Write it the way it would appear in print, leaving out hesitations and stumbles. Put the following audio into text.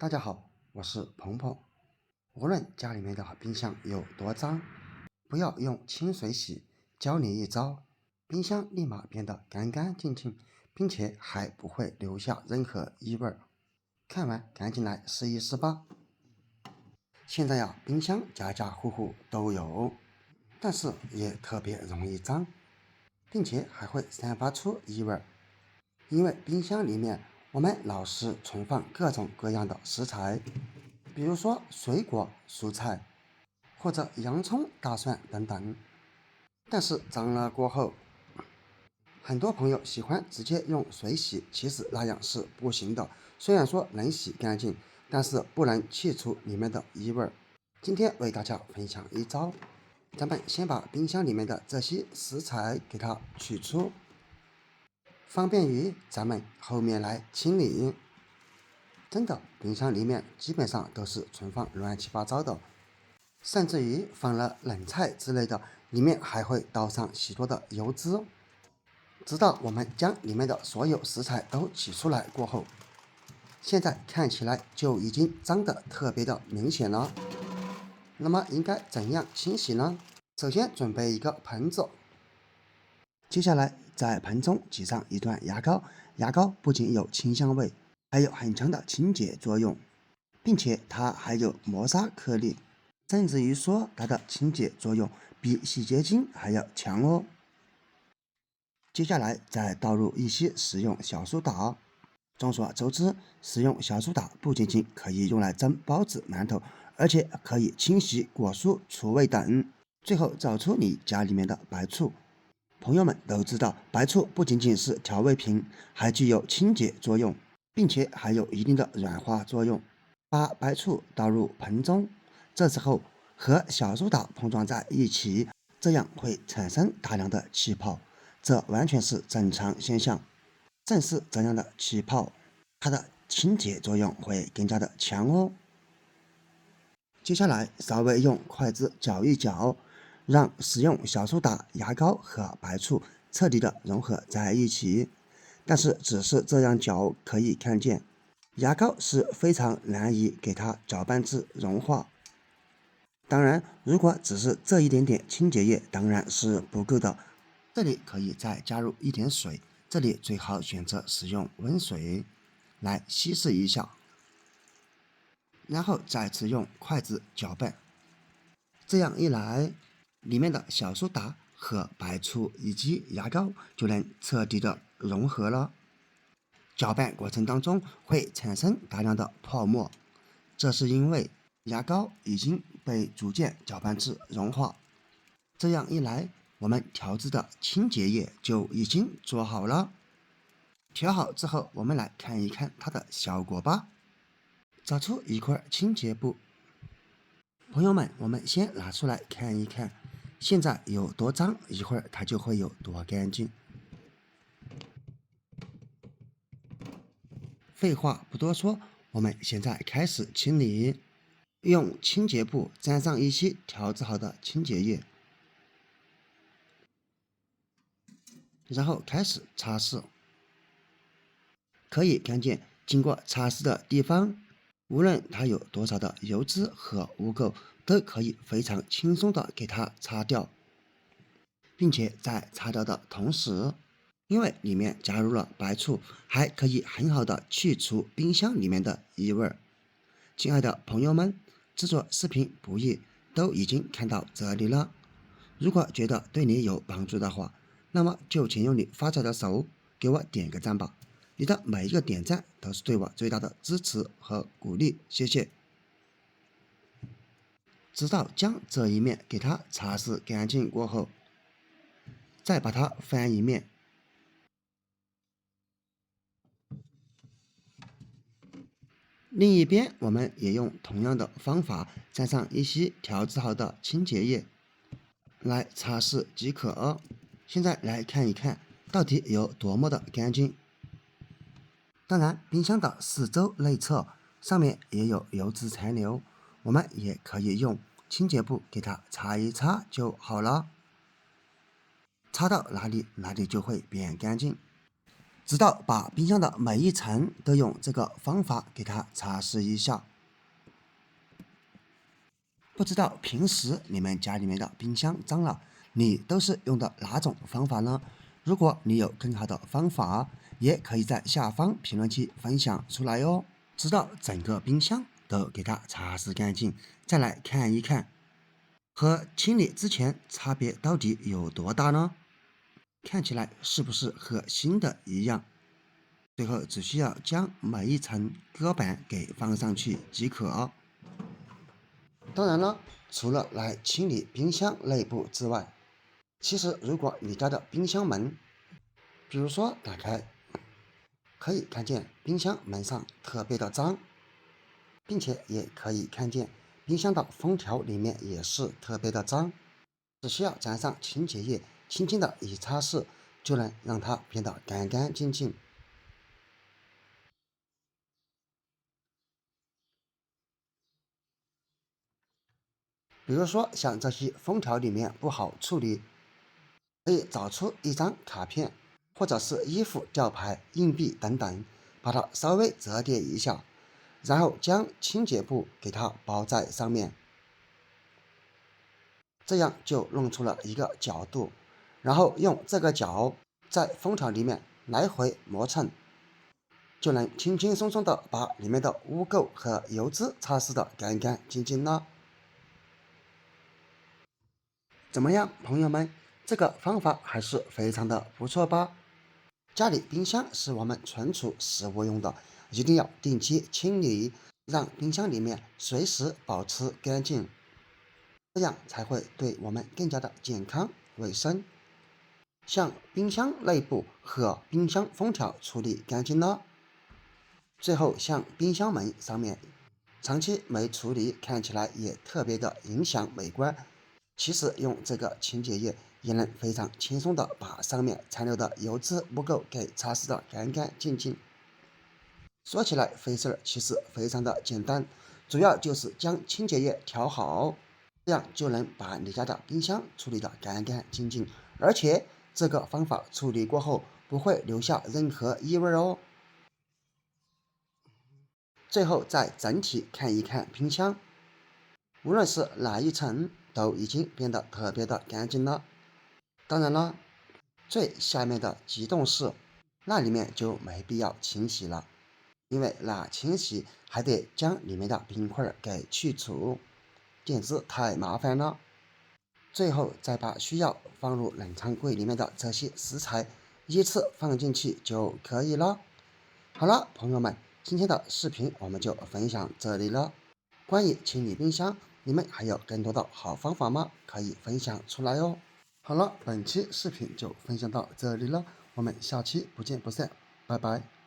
大家好，我是鹏鹏。无论家里面的冰箱有多脏，不要用清水洗，教你一招，冰箱立马变得干干净净，并且还不会留下任何异味。看完赶紧来试一试吧。现在呀，冰箱家家户户都有，但是也特别容易脏，并且还会散发出异味。因为冰箱里面我们老是存放各种各样的食材，比如说水果、蔬菜，或者洋葱、大蒜等等。但是脏了过后，很多朋友喜欢直接用水洗，其实那样是不行的。虽然说能洗干净，但是不能去除里面的异味。今天为大家分享一招，咱们先把冰箱里面的这些食材给它取出，方便于咱们后面来清理。真的，冰箱里面基本上都是存放乱七八糟的，甚至于放了冷菜之类的，里面还会倒上许多的油脂。直到我们将里面的所有食材都取出来过后，现在看起来就已经脏得特别的明显了。那么应该怎样清洗呢？首先准备一个盆子，接下来在盆中挤上一段牙膏，牙膏不仅有清香味，还有很强的清洁作用，并且它还有磨砂颗粒，甚至于说它的清洁作用比洗洁精还要强哦。接下来再倒入一些食用小苏打。众所周知，食用小苏打不仅仅可以用来蒸包子、馒头，而且可以清洗果蔬、除味等。最后找出你家里面的白醋。朋友们都知道，白醋不仅仅是调味品，还具有清洁作用，并且还有一定的软化作用。把白醋倒入盆中，这时候和小苏打碰撞在一起，这样会产生大量的气泡，这完全是正常现象。正是这样的气泡，它的清洁作用会更加的强哦。接下来稍微用筷子搅一搅，让使用小苏打、牙膏和白醋彻底的融合在一起。但是只是这样搅，可以看见牙膏是非常难以给它搅拌至融化。当然，如果只是这一点点清洁液，当然是不够的。这里可以再加入一点水，这里最好选择使用温水来稀释一下，然后再次用筷子搅拌。这样一来，里面的小苏打和白醋以及牙膏就能彻底的融合了。搅拌过程当中会产生大量的泡沫，这是因为牙膏已经被逐渐搅拌至融化。这样一来，我们调制的清洁液就已经做好了。调好之后，我们来看一看它的效果吧。找出一块清洁布，朋友们，我们先拿出来看一看，现在有多脏，一会儿它就会有多干净。废话不多说，我们现在开始清理。用清洁布沾上一些调制好的清洁液，然后开始擦拭。可以看见，经过擦拭的地方，无论它有多少的油脂和污垢，都可以非常轻松的给它擦掉，并且在擦掉的同时，因为里面加入了白醋，还可以很好的去除冰箱里面的异味。亲爱的朋友们，制作视频不易，都已经看到这里了。如果觉得对你有帮助的话，那么就请用你发财的手给我点个赞吧。你的每一个点赞都是对我最大的支持和鼓励，谢谢。直到将这一面给它擦拭干净过后，再把它翻一面。另一边，我们也用同样的方法沾上一些调制好的清洁液来擦拭即可。现在来看一看，到底有多么的干净。当然，冰箱的四周内侧上面也有油脂残留，我们也可以用清洁布给它擦一擦就好了。擦到哪里，哪里就会变干净。直到把冰箱的每一层都用这个方法给它擦拭一下。不知道平时你们家里面的冰箱脏了，你都是用的哪种方法呢？如果你有更好的方法，也可以在下方评论区分享出来哦。直到整个冰箱都给它擦拭干净，再来看一看和清理之前差别到底有多大呢？看起来是不是和新的一样？最后只需要将每一层隔板给放上去即可。当然了，除了来清理冰箱内部之外，其实如果你家的冰箱门，比如说打开，可以看见冰箱门上特别的脏，并且也可以看见冰箱的封条里面也是特别的脏，只需要沾上清洁液，轻轻的一擦拭，就能让它变得干干净净。比如说像这些封条里面不好处理，可以找出一张卡片，或者是衣服吊牌、硬币等等，把它稍微折叠一下，然后将清洁布给它包在上面，这样就弄出了一个角度，然后用这个角在封条里面来回磨蹭，就能轻轻松松的把里面的污垢和油脂擦拭的干干净净了。怎么样，朋友们，这个方法还是非常的不错吧？家里冰箱是我们存储食物用的，一定要定期清理，让冰箱里面随时保持干净，这样才会对我们更加的健康卫生。像冰箱内部和冰箱封条处理干净了，最后像冰箱门上面长期没处理，看起来也特别的影响美观。其实用这个清洁液也能非常轻松的把上面残留的油脂污垢给擦拭的干干净净。说起来费事儿，其实非常的简单，主要就是将清洁液调好，这样就能把你家的冰箱处理的干干净净，而且这个方法处理过后不会留下任何异味哦。最后再整体看一看冰箱，无论是哪一层都已经变得特别的干净了。当然了，最下面的急冻室，那里面就没必要清洗了，因为那清洗还得将里面的冰块给去除，简直太麻烦了。最后再把需要放入冷藏柜里面的这些食材依次放进去就可以了。好了，朋友们，今天的视频我们就分享这里了。关于清理冰箱，你们还有更多的好方法吗？可以分享出来哦。好了，本期视频就分享到这里了，我们下期不见不散，拜拜。